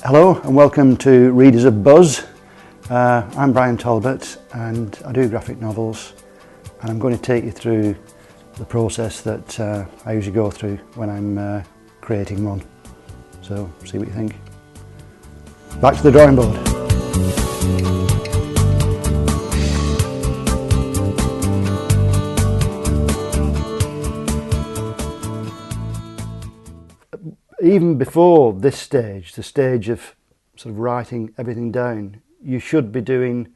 Hello and welcome to Readers of Buzz. I'm Bryan Talbot and I do graphic novels, and I'm going to take you through the process that I usually go through when I'm creating one. So see what you think. Back to the drawing board. Even before this stage, the stage of sort of writing everything down, you should be doing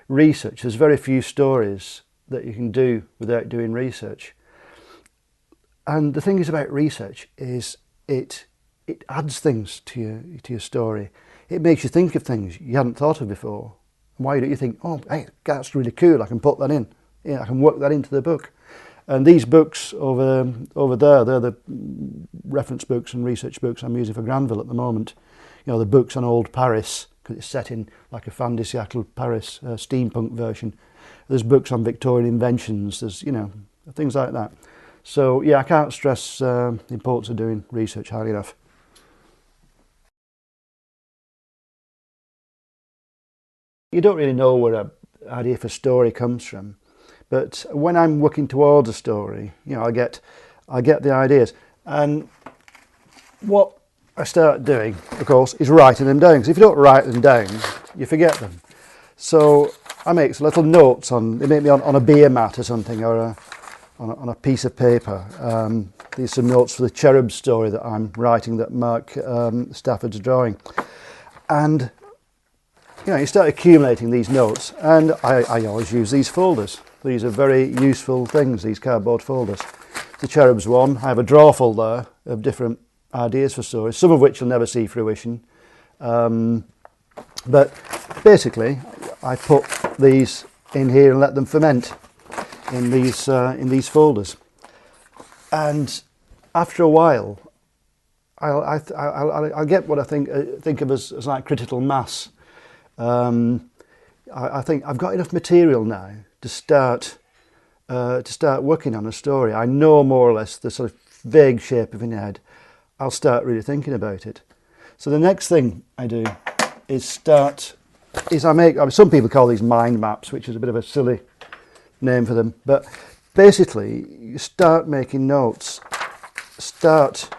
research. There's very few stories that you can do without doing research. And the thing is about research is it adds things to your story. It makes you think of things you hadn't thought of before. Why don't you think, oh, hey, that's really cool, I can put that in. Yeah, I can work that into the book. And these books over there, they're the reference books and research books I'm using for Granville at the moment. You know, the books on old Paris, because it's set in like a fin de siècle Paris steampunk version. There's books on Victorian inventions, there's, you know, things like that. So yeah, I can't stress the importance of doing research highly enough. You don't really know where an idea for a story comes from. But when I'm working towards a story, you know, I get the ideas, and what I start doing, of course, is writing them down. Because if you don't write them down, you forget them. So I make little notes they make me on a beer mat or something, or on a piece of paper. These are some notes for the cherub story that I'm writing, that Mark Stafford's drawing, and you know, you start accumulating these notes, and I always use these folders. These are very useful things, these cardboard folders. The Cherubs one, I have a drawer full there of different ideas for stories, some of which will never see fruition. But basically, I put these in here and let them ferment in these folders. And after a while, I'll get what I think of as like critical mass. I think I've got enough material now to start working on a story. I know more or less the sort of vague shape of it in your head. I'll start really thinking about it. So the next thing I do is some people call these mind maps, which is a bit of a silly name for them, but basically you start making notes, start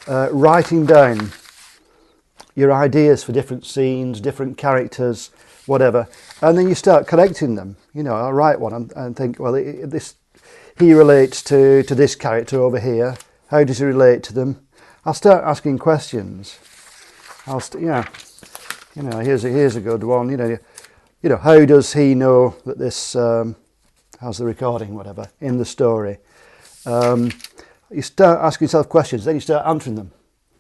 writing down your ideas for different scenes, different characters, whatever, and then you start connecting them. You know, I'll write one and think, well, he relates to this character over here. How does he relate to them? I'll start asking questions. Yeah, you know, here's a good one. You know, how does he know that this? How's the recording? Whatever in the story. You start asking yourself questions, then you start answering them.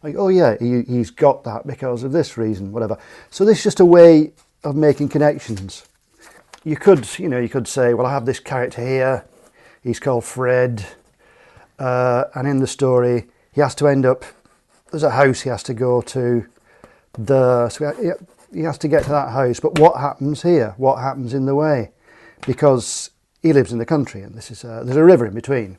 Like, oh yeah, he's got that because of this reason, whatever. So this is just a way of making connections. You could say, well, I have this character here, he's called Fred, and in the story he has to end up, there's a house he has to go to, so he has to get to that house, but what happens here? What happens in the way? Because he lives in the country, and there's a river in between.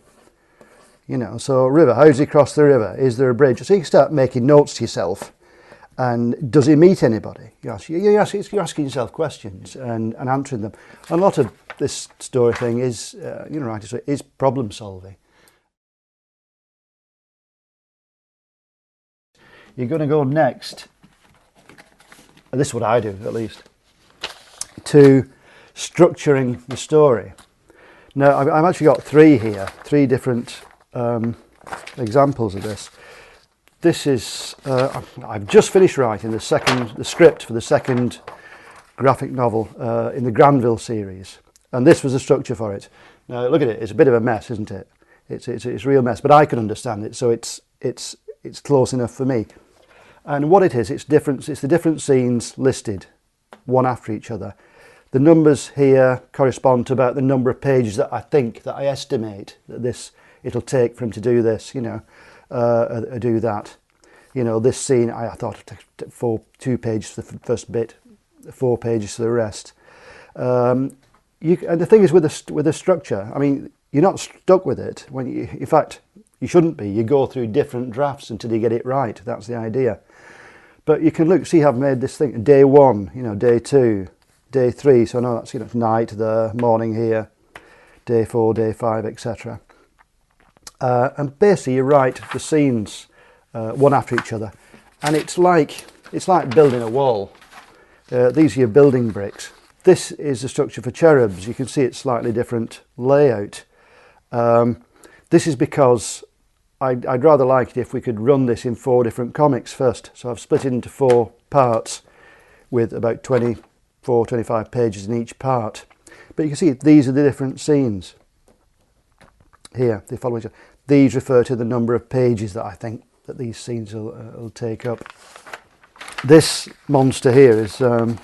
You know, so river, how does he cross the river? Is there a bridge? So you can start making notes to yourself. And does he meet anybody? You're asking yourself questions and answering them. And a lot of this story thing is, is problem solving. You're going to go next, and this is what I do at least, to structuring the story. Now, I've actually got three different examples of this. This is I've just finished writing the script for the second graphic novel in the Granville series, and this was the structure for it. Now look at it; it's a bit of a mess, isn't it? It's a real mess, but I can understand it, so it's close enough for me. And what it is, it's the different scenes listed one after each other. The numbers here correspond to about the number of pages that I estimate that it'll take for him to do this, you know, do that. You know, this scene, I thought it took 2 pages for the first bit, 4 pages for the rest. And the thing is with the structure, I mean, you're not stuck with it. In fact, you shouldn't be. You go through different drafts until you get it right. That's the idea. But you can look, see I've made this thing, day 1, you know, day 2, day 3, so I know that's, you know, night there, morning here, day 4, day 5, etc. And basically you write the scenes one after each other, and it's like building a wall. These are your building bricks. This is the structure for cherubs. You can see it's slightly different layout. This is because I'd rather like it if we could run this in 4 different comics first. So I've split it into 4 parts with about 24, 25 pages in each part. But you can see these are the different scenes. Here, they follow each other. These refer to the number of pages that I think that these scenes will take up. This monster here is the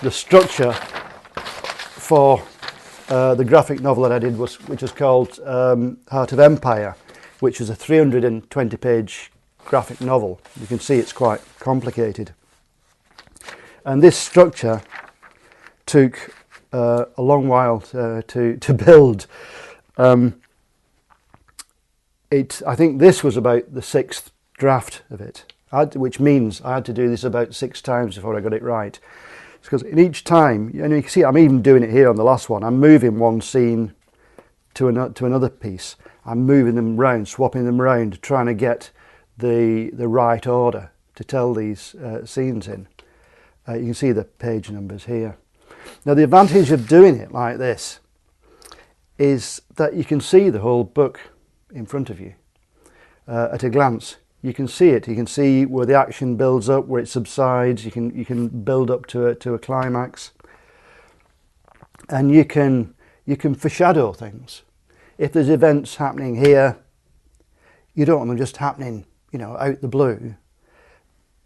structure for the graphic novel that I did, which was called Heart of Empire, which was a 320-page graphic novel. You can see it's quite complicated. And this structure took a long while to build. I think this was about the 6th draft of it, which means I had to do this about 6 times before I got it right. Because in each time, and you can see I'm even doing it here on the last one, I'm moving one scene to another piece. I'm moving them round, swapping them round, trying to get the right order to tell these scenes in. You can see the page numbers here. Now the advantage of doing it like this is that you can see the whole book in front of you at a glance. You can see it. You can see where the action builds up, where it subsides. You can build up to a climax, and you can foreshadow things. If there's events happening here, you don't want them just happening, you know, out the blue.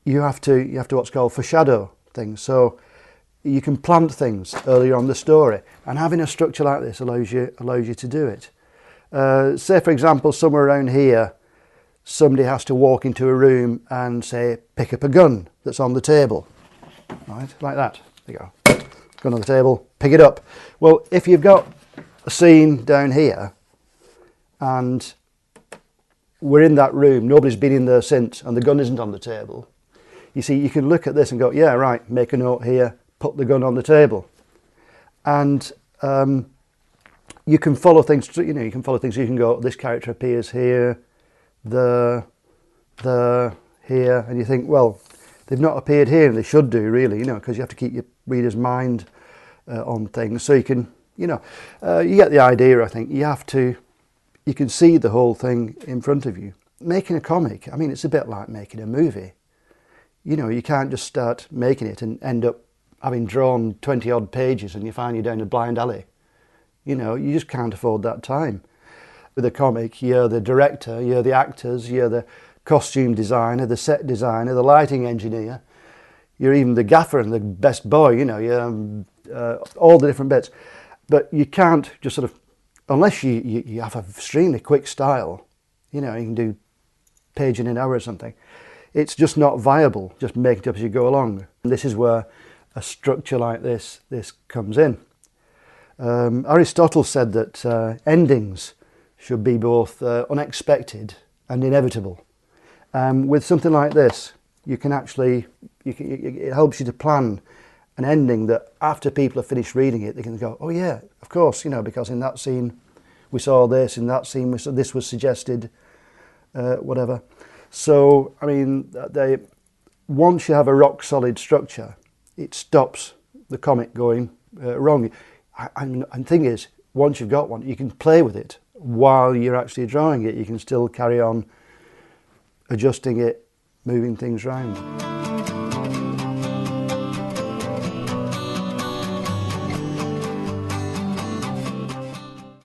You have to what's called foreshadow things. So you can plant things earlier on the story, and having a structure like this allows you to do it. Say for example, somewhere around here, somebody has to walk into a room and say, pick up a gun that's on the table, right? Like that. There you go. Gun on the table, pick it up. Well, if you've got a scene down here and we're in that room, nobody's been in there since, and the gun isn't on the table, you see, you can look at this and go, yeah, right, make a note here, put the gun on the table. And you can follow things, you know, you can can go, this character appears here, here, and you think, well, they've not appeared here, and they should do, really, you know, because you have to keep your reader's mind on things. So you can, you know, you get the idea, I think. You can see the whole thing in front of you. Making a comic, I mean, it's a bit like making a movie. You know, you can't just start making it and end up having drawn 20-odd pages and you find you're down a blind alley. You know, you just can't afford that time. With a comic, you're the director, you're the actors, you're the costume designer, the set designer, the lighting engineer, you're even the gaffer and the best boy, you know, you're all the different bits. But you can't just sort of, unless you have a extremely quick style, you know, you can do page in an hour or something, it's just not viable, just make it up as you go along. And this is where a structure like this comes in. Aristotle said that endings should be both unexpected and inevitable. With something like this, you can actually, it helps you to plan an ending that after people have finished reading it, they can go, oh yeah, of course, you know, because in that scene we saw this, in that scene this was suggested, whatever. So, I mean, once you have a rock solid structure, it stops the comic going wrong. And the thing is, once you've got one, you can play with it while you're actually drawing it. You can still carry on adjusting it, moving things around.